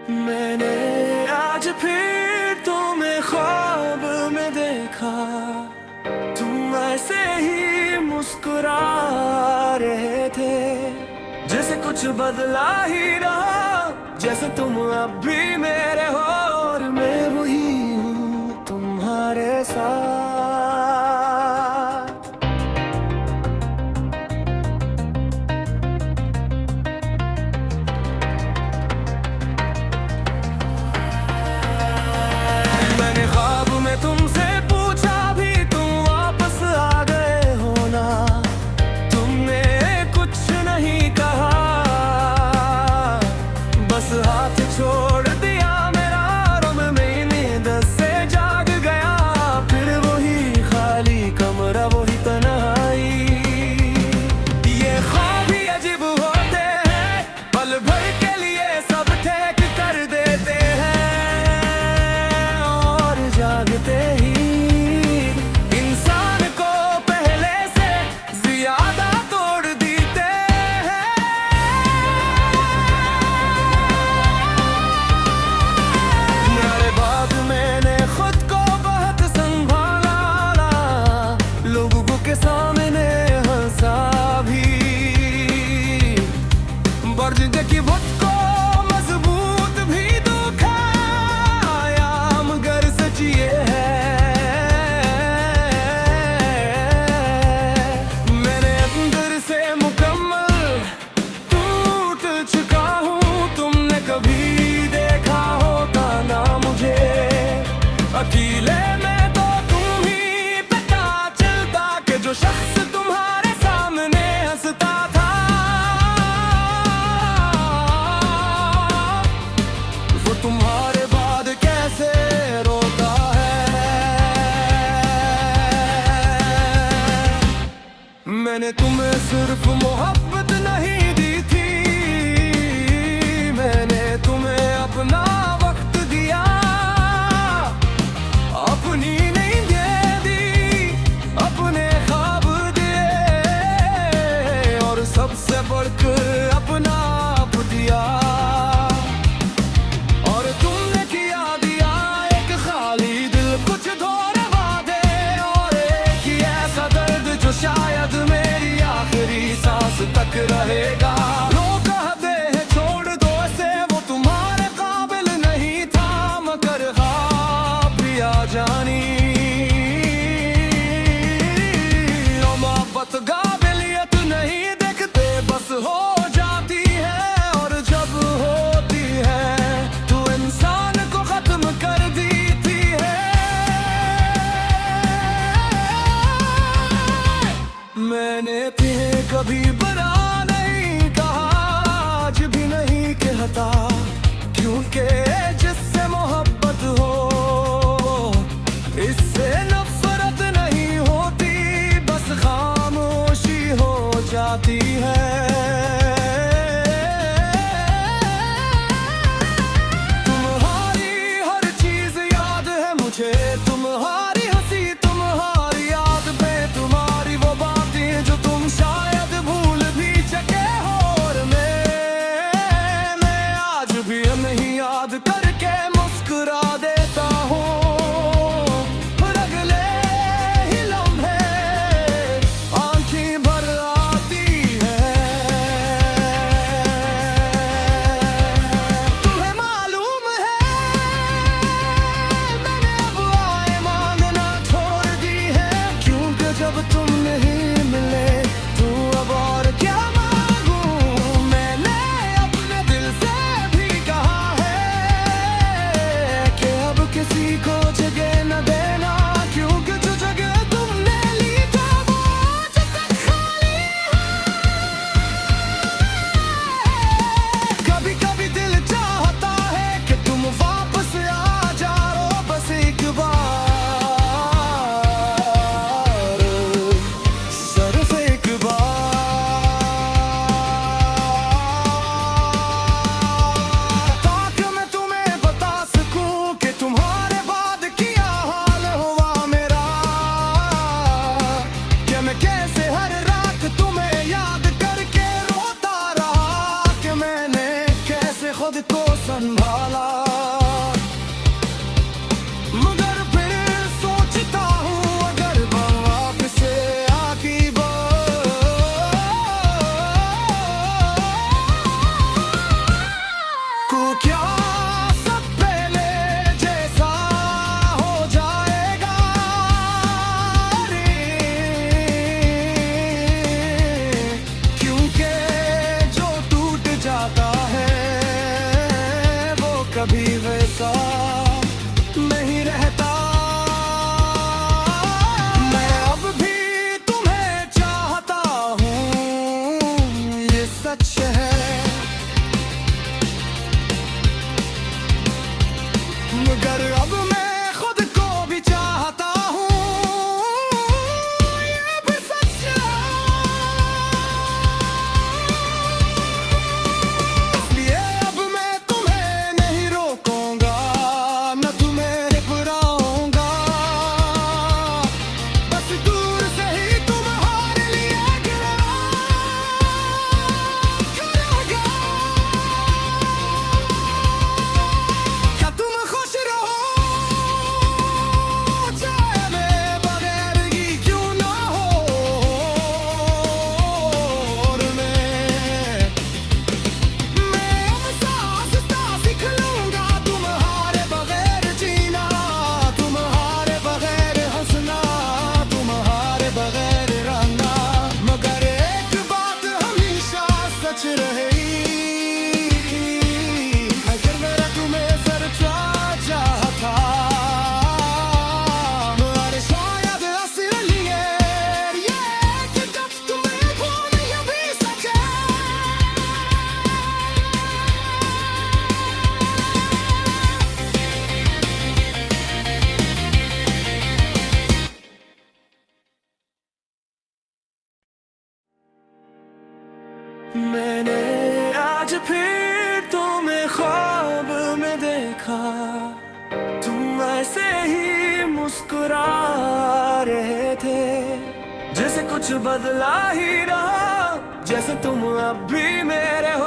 मैंने आज फिर तुम्हें ख्वाब में देखा, तुम ऐसे ही मुस्कुरा रहे थे, जैसे कुछ बदला ही रहा, जैसे तुम अब भी मेरे हो और मैं वही हूँ तुम्हारे साथ। मैंने ख्वाब में तुमसे पूछा भी, तुम वापस आ गए हो ना, तुमने कुछ नहीं कहा, बस हाथ छोड़ दिया मेरा और मैं नींद से जाग गया, फिर वही खाली कमरा वही तन्हाई। ये ख्वाब ही अजीब होते हैं, पल भर के लिए सब ठेक कर देते हैं और जागते ही इंसान को पहले से ज्यादा तोड़ देते हैं। मेरे बाद मैंने खुद को बहुत संभाला, लोगों के सामने हंसा भी, बर्ज की बुत को मजबूत भी दुखाया, मगर सच ये है मेरे अंदर से मुकम्मल टूट चुका हूँ। तुमने कभी देखा होता ना मुझे, अकेले में तो तुम ही पता चलता कि जो शख्स तुम्हारे सामने हंसता था खुद को संभाला, मगर फिर सोचता हूँ अगर वापस से आकी को क्या सब पहले जैसा हो जाएगा रे, क्योंकि जो टूट जाता है वो कभी वैसा नहीं रहता। मैं अब भी तुम्हें चाहता हूँ, ये सच है, मगर अब मैं खुद को भी चाहता हूँ, ये भी सच है। इसलिए अब मैं तुम्हें नहीं रोकूंगा, न तुम्हें घबराऊंगा, बस दूर से ही तुम्हारे लिए गिरा करूंगा। क्या तुम खुश रहो चाहे मैं बगैर ही क्यों ना हो, और मैं अब सांस सीख लूंगा तुम्हारे बगैर जीना, तुम्हारे बगैर हंसना, तुम्हारे बगैर रहना, मगर एक बात हमेशा सच रहेगी, अगर मेरा तुम्हें सच्चा चाहता, मगर शायद असली ये कि जब तुम्हें खोना ये भी सच है। मैंने आज फिर तुम्हें ख्वाब में देखा, तुम ऐसे ही मुस्कुरा रहे थे, जैसे कुछ बदला ही रहा, जैसे तुम अब भी मेरे हो।